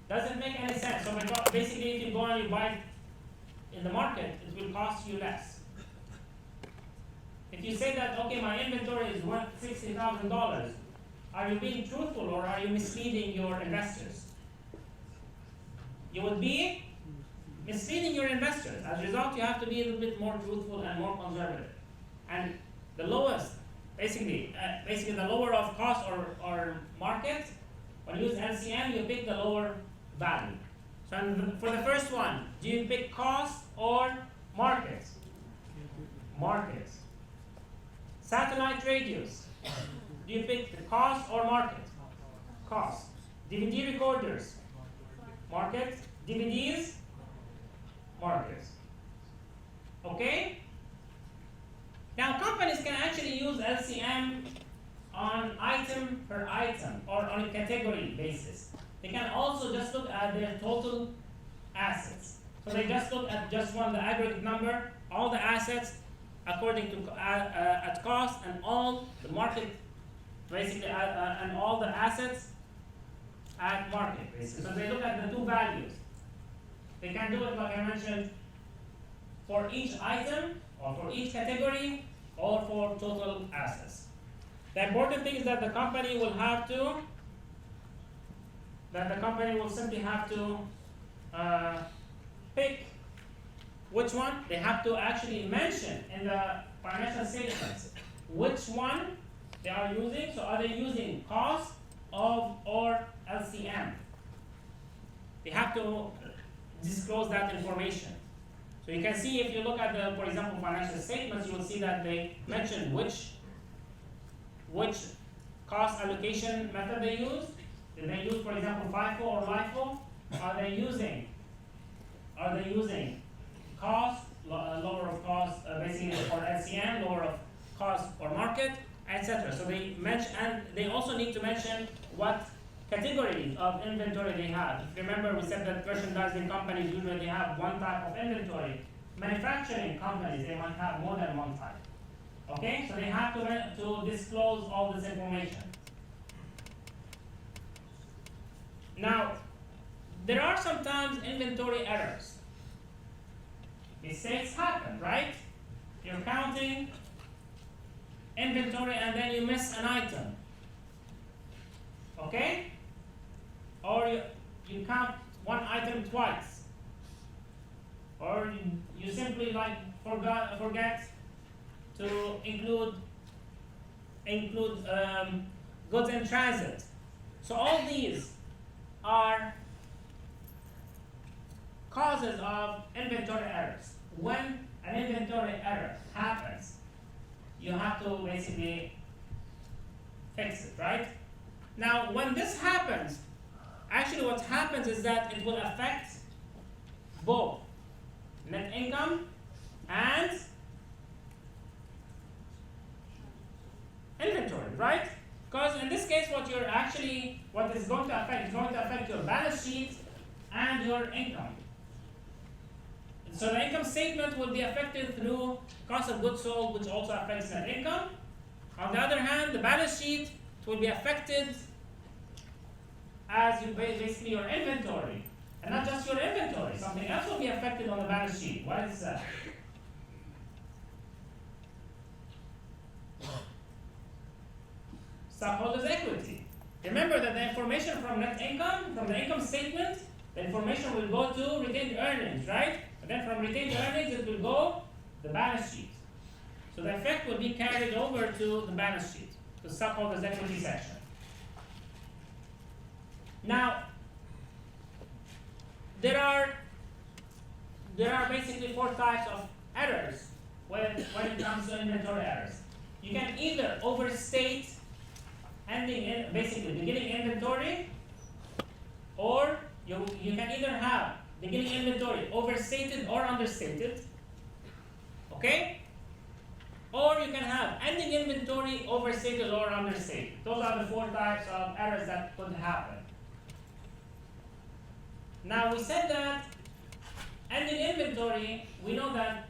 Doesn't make any sense. So basically, if you go and you buy it in the market, it will cost you less. If you say that, okay, my inventory is worth $60,000, are you being truthful or are you misleading your investors? You would be misleading your investors. As a result, you have to be a little bit more truthful and more conservative. And the lowest, basically the lower of cost or market, when you use LCM, you pick the lower value. So for the first one, do you pick cost or market? Market. Satellite radios, do you pick the cost or market? Cost. DVD recorders, market. DVDs, market. Okay? Now companies can actually use LCM on item per item or on a category basis. They can also just look at their total assets. So they just look at just the aggregate number, all the assets according to at cost, and all the market, basically, and all the assets at market, basically. So they look at the two values. They can do it, like I mentioned, for each item, or for each category, or for total assets. The important thing is that the company will simply have to pick which one. They have to actually mention in the financial statements which one they are using. So are they using cost of or LCM? They have to disclose that information. So you can see if you look at the, for example, financial statements, you will see that they mention which cost allocation method they use. Did they use, for example, FIFO or LIFO? Are they using cost, lower of cost, basically, or LCM, lower of cost or market, etc. So they mention, and they also need to mention what categories of inventory they have. If you remember, we said that merchandising companies usually have one type of inventory. Manufacturing companies, they might have more than one type. Okay, so they have to disclose all this information. Now, there are sometimes inventory errors. Mistakes happen, right? You're counting inventory and then you miss an item. Okay? Or you count one item twice. Or you simply forget to include goods in transit. So all these are causes of inventory errors. When an inventory error happens, you have to basically fix it, right? Now, when this happens, actually what happens is that it will affect both net income and inventory, right? Because in this case, what is going to affect is going to affect your balance sheet and your income. So the income statement will be affected through cost of goods sold, which also affects net income. On the other hand, the balance sheet will be affected as basically your inventory. And not just your inventory, something else will be affected on the balance sheet. What is that? Stockholders' equity. Remember that the information from net income, from the income statement, the information will go to retained earnings, right? And then from retained earnings, it will go to the balance sheet. So the effect will be carried over to the balance sheet, to stockholders' equity section. Now, there are basically 4 types of errors when it comes to inventory errors. You can either overstate beginning inventory, or you can either have beginning inventory overstated or understated, okay? Or you can have ending inventory overstated or understated. Those are the 4 types of errors that could happen. Now, we said that ending inventory, we know that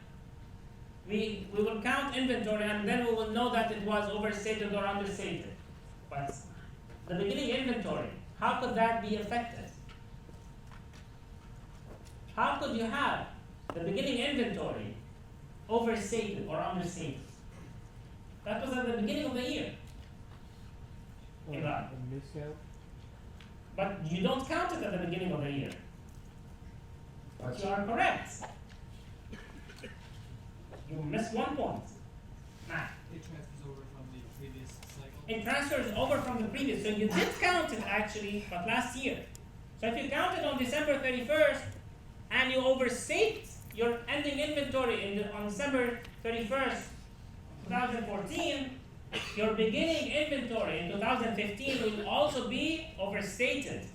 we will count inventory and then we will know that it was overstated or understated. But the beginning inventory, how could that be affected? How could you have the beginning inventory overstated or understated? That was at the beginning of the year. Imran. But you don't count it at the beginning of the year. But you are correct. You missed 1 point. Nah. It transfers over from the previous cycle. It transfers over from the previous. So you did count it actually, but last year. So if you count it on December 31st and you overstate your ending inventory on December 31st, 2014, your beginning inventory in 2015 will also be overstated.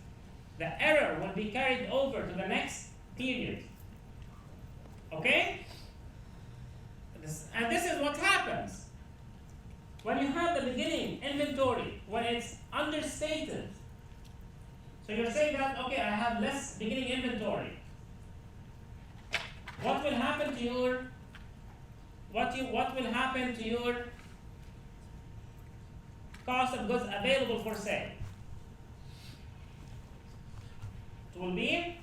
The error will be carried over to the next period. Okay? And this is what happens. When you have the beginning inventory, when it's understated, so you're saying that, okay, I have less beginning inventory. What will happen to your, what will happen to your cost of goods available for sale? It will be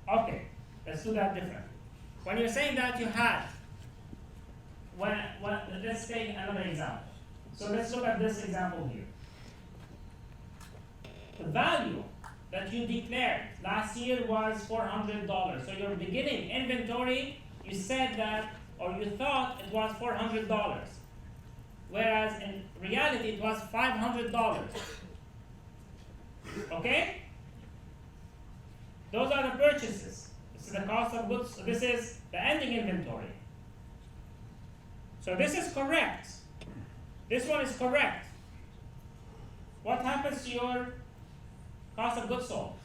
okay, let's do that different. When you're saying that you had, let's take another example. So let's look at this example here. The value that you declared last year was $400. So your beginning inventory, you said that, or you thought it was $400. Whereas in reality it was $500. Okay? Those are the purchases. This is the cost of goods. So this is the ending inventory. So this is correct. This one is correct. What happens to your cost of goods sold?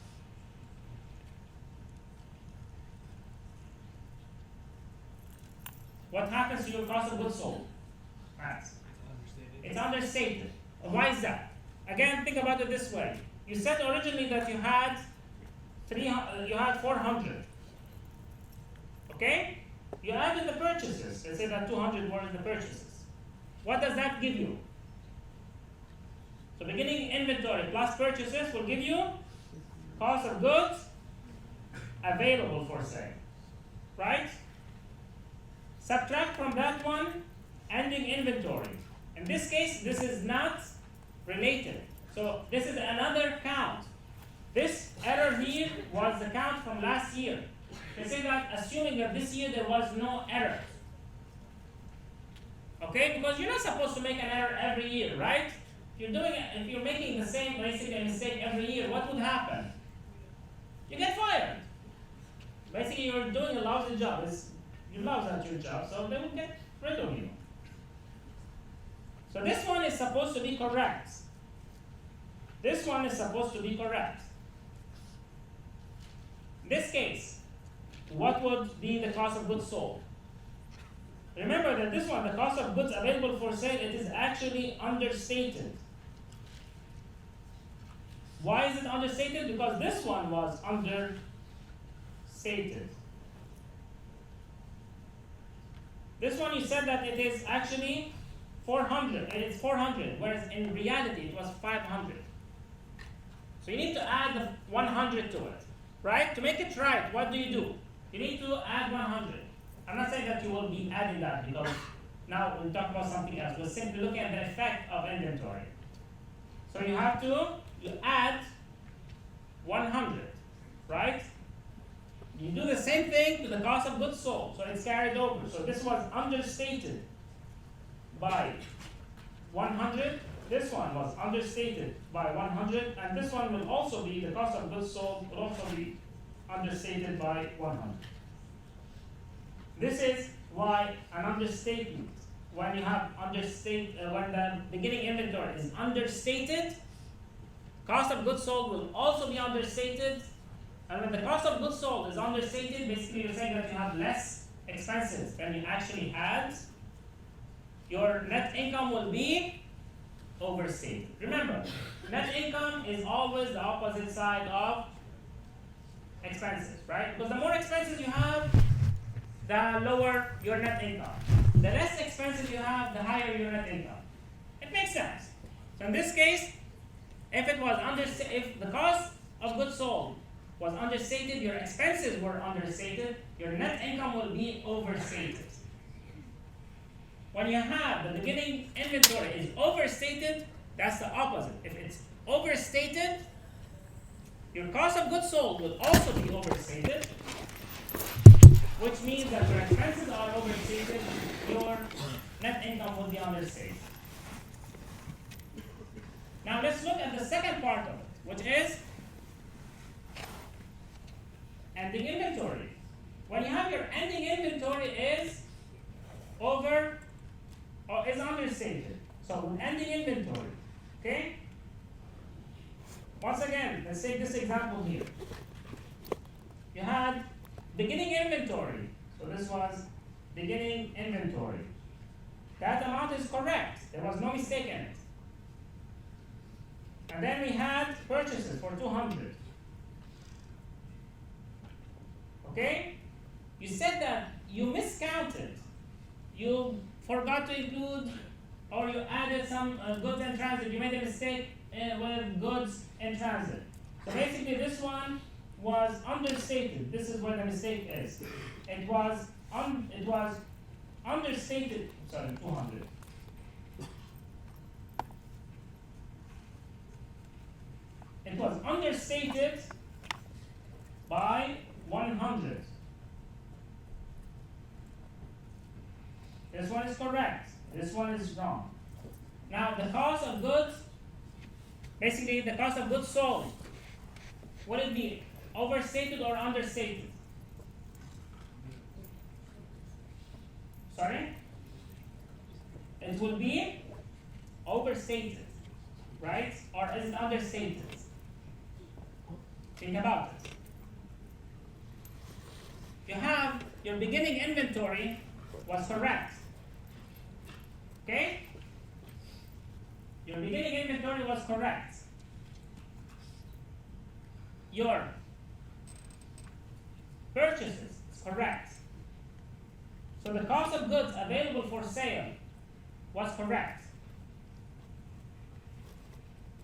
What happens to your cost of goods sold? Right. It's understated. Why is that? Again, think about it this way. You said originally that you had 400. Okay? You added the purchases. Let's say that 200 were in the purchases. What does that give you? So beginning inventory plus purchases will give you cost of goods available for sale. Right? Subtract from that one ending inventory. In this case, this is not related. So this is another count. This error here was the count from last year. They say that assuming that this year there was no error. Okay, because you're not supposed to make an error every year, right? If you're making the same basically mistake every year, what would happen? You get fired. Basically, you're doing a lousy job. You lousy at your job, so they will get rid of you. So this one is supposed to be correct. This one is supposed to be correct. In this case, what would be the cost of goods sold? Remember that this one, the cost of goods available for sale, it is actually understated. Why is it understated? Because this one was understated. This one you said that it is actually 400, and it's 400, whereas in reality it was 500. So you need to add the 100 to it, right? To make it right, what do? You need to add 100. I'm not saying that you will be adding that because now we'll talk about something else. We're simply looking at the effect of inventory. So you add 100, right? You do the same thing to the cost of goods sold, so it's carried over. So this was understated by 100. This one was understated by 100, and this one will also be, the cost of goods sold will also be understated by 100. This is why an understatement, when you have when the beginning inventory is understated, cost of goods sold will also be understated. And when the cost of goods sold is understated, basically you're saying that you have less expenses than you actually had. Your net income will be overstated. Remember, net income is always the opposite side of expenses, right? Because the more expenses you have, the lower your net income. The less expenses you have, the higher your net income. It makes sense. So in this case, if the cost of goods sold was understated, your expenses were understated, your net income will be overstated. When you have the beginning inventory is overstated, that's the opposite. If it's overstated, your cost of goods sold will also be overstated, which means that your expenses are overstated, your net income will be understated. Now let's look at the second part of it, which is ending inventory. When you have your ending inventory is understated. So ending inventory, okay? Once again, let's take this example here. You had beginning inventory. So this was beginning inventory. That amount is correct. There was no mistake in it. And then we had purchases for 200. Okay? You said that you miscounted. You forgot to include, or you added some goods in transit. You made a mistake with goods in transit. So basically this one was understated. This is where the mistake is. It was understated. Sorry, 200. It was understated by 100. This one is correct. This one is wrong. Now the cost of goods, basically the cost of goods sold, would it be overstated or understated? Sorry? It will be overstated, right? Or is it understated? Think about it. You have your beginning inventory was correct. Okay? Your beginning inventory was correct. Your purchases is correct. So the cost of goods available for sale was correct.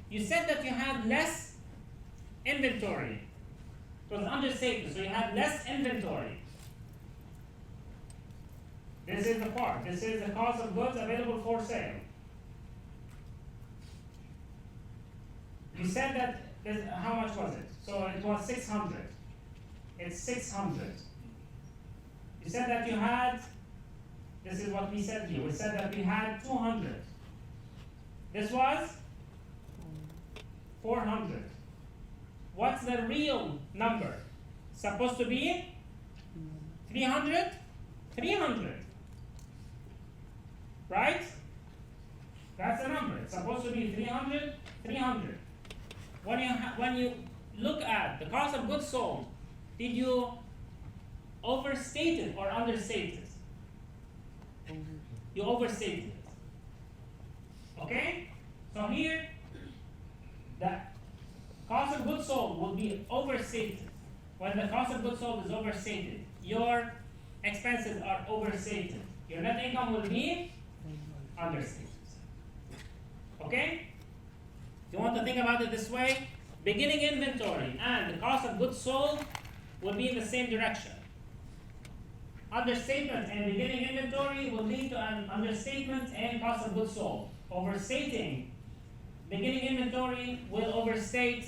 You said that you had less inventory. It was understated, so you had less inventory. This is the part. This is the cost of goods available for sale. You said that, how much was it? So it was 600. It's 600. You said that you had, this is what we said here. We said that we had 200. This was 400. What's the real number? Supposed to be 300, 300. Right? That's the number. It's supposed to be 300, 300. When you look at the cost of goods sold, did you overstate it or understate it? You overstated it. Okay? So here, the cost of goods sold will be overstated. When the cost of goods sold is overstated, your expenses are overstated. Your net income will be understated. Okay? If you want to think about it this way, beginning inventory and the cost of goods sold will be in the same direction. Understatement and beginning inventory will lead to an understatement and cost of goods sold. Overstating beginning inventory will overstate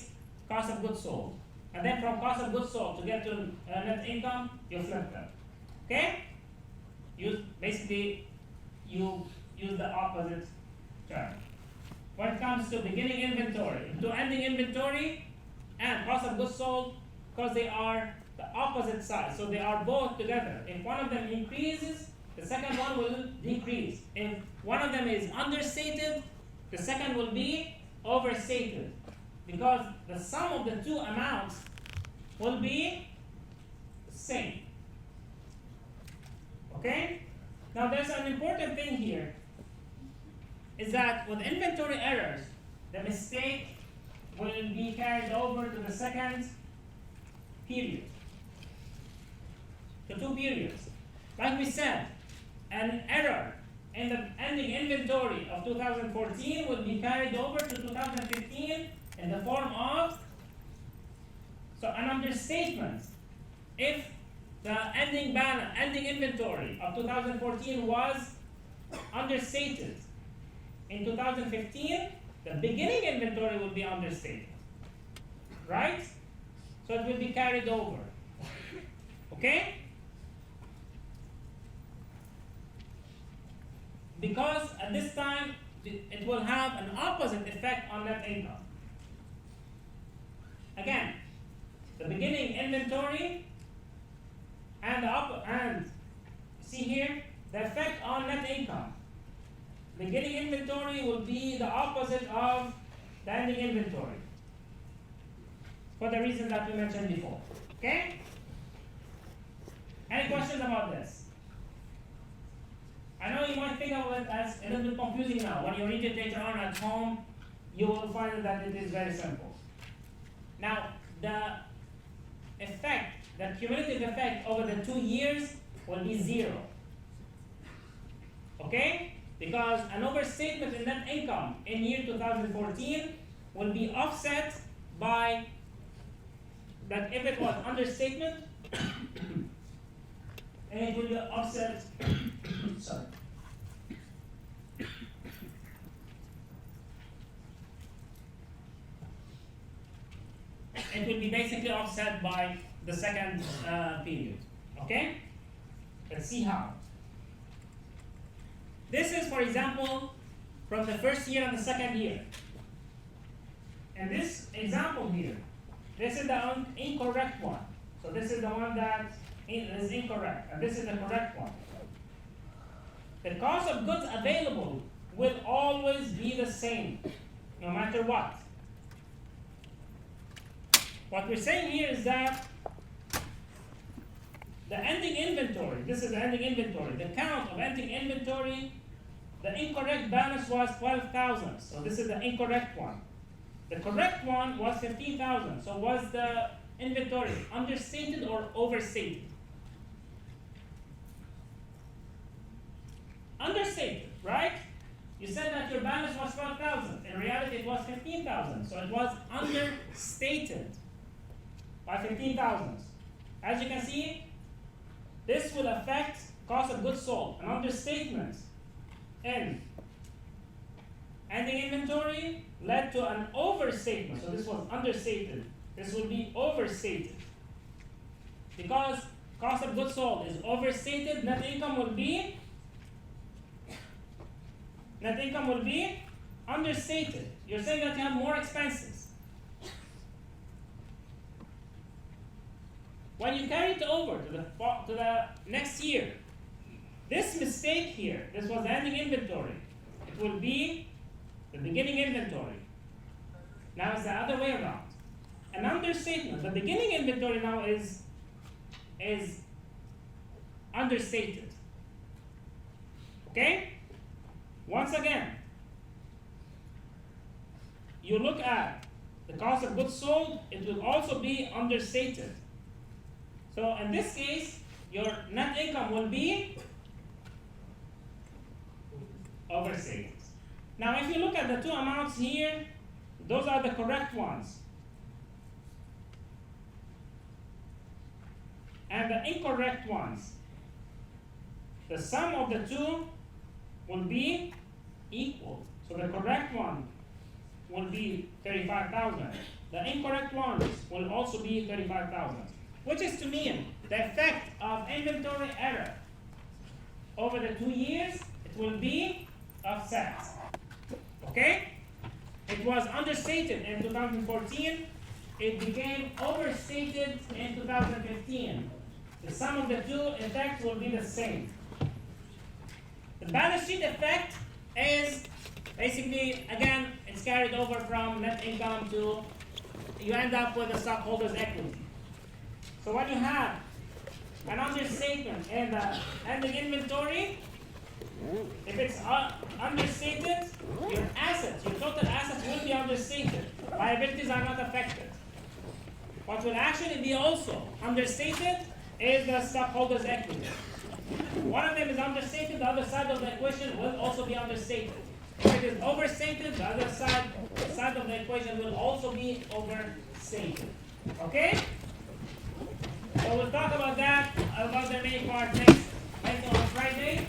cost of goods sold. And then from cost of goods sold to get to net income, you flip them. Okay? You use the opposite term. When it comes to beginning inventory, to ending inventory and cost of goods sold, because they are the opposite side, so they are both together. If one of them increases, the second one will decrease. If one of them is understated, the second will be overstated, because the sum of the two amounts will be the same. Okay? Now there's an important thing here, is that with inventory errors, the mistake will be carried over to the second period, to two periods. Like we said, an error in the ending inventory of 2014 will be carried over to 2015 in the form of an understatement. If the ending inventory of 2014 was understated, in 2015, the beginning inventory will be understated. Right? So it will be carried over. Okay? Because at this time, it will have an opposite effect on net income. Again, the beginning inventory and see here, the effect on net income. Beginning inventory will be the opposite of the ending inventory, for the reason that we mentioned before. Okay? Any questions about this? I know you might think of it as a little bit confusing now. When you read it later on at home, you will find that it is very simple. Now, the cumulative effect over the 2 years will be 0. Okay? Because an overstatement in net income in year 2014 will be offset by that if it was understatement, and it will be offset, sorry. It will be basically offset by the second period. Okay? Let's see how. This is, for example, from the first year and the second year. And this example here, this is the incorrect one. So this is the one that is incorrect, and this is the correct one. The cost of goods available will always be the same, no matter what. What we're saying here is that the ending inventory, this is the ending inventory, the count of ending inventory, the incorrect balance was 12,000, so this is the incorrect one. The correct one was 15,000, so was the inventory understated or overstated? Understated, right? You said that your balance was 12,000. In reality, it was 15,000, so it was understated by 15,000. As you can see, this will affect cost of goods sold. An understatement in ending inventory led to an overstatement. So this was understated. This will be overstated. Because cost of goods sold is overstated, net income will be understated. You're saying that you have more expenses. when you carry it over to the next year, this mistake here, this was the ending inventory. It will be the beginning inventory. Now it's the other way around. An understatement. The beginning inventory now is understated. Okay? Once again, you look at the cost of goods sold, it will also be understated. So in this case, your net income will be overstated. Now if you look at the two amounts here, those are the correct ones. And the incorrect ones, the sum of the two will be equal. So the correct one will be 35,000. The incorrect ones will also be 35,000. Which is to mean the effect of inventory error over the 2 years, it will be offset. Okay? It was understated in 2014. It became overstated in 2015. The sum of the two effects will be the same. The balance sheet effect is basically, again, it's carried over from net income to, you end up with the stockholders' equity. So when you have an understatement in the ending inventory, if it's understated, your assets, your total assets will be understated. Liabilities are not affected. What will actually be also understated is the stockholders' equity. One of them is understated, the other side of the equation will also be understated. If it is overstated, the other side of the equation will also be overstated. Okay? So we'll talk about that, about the main part next on Friday.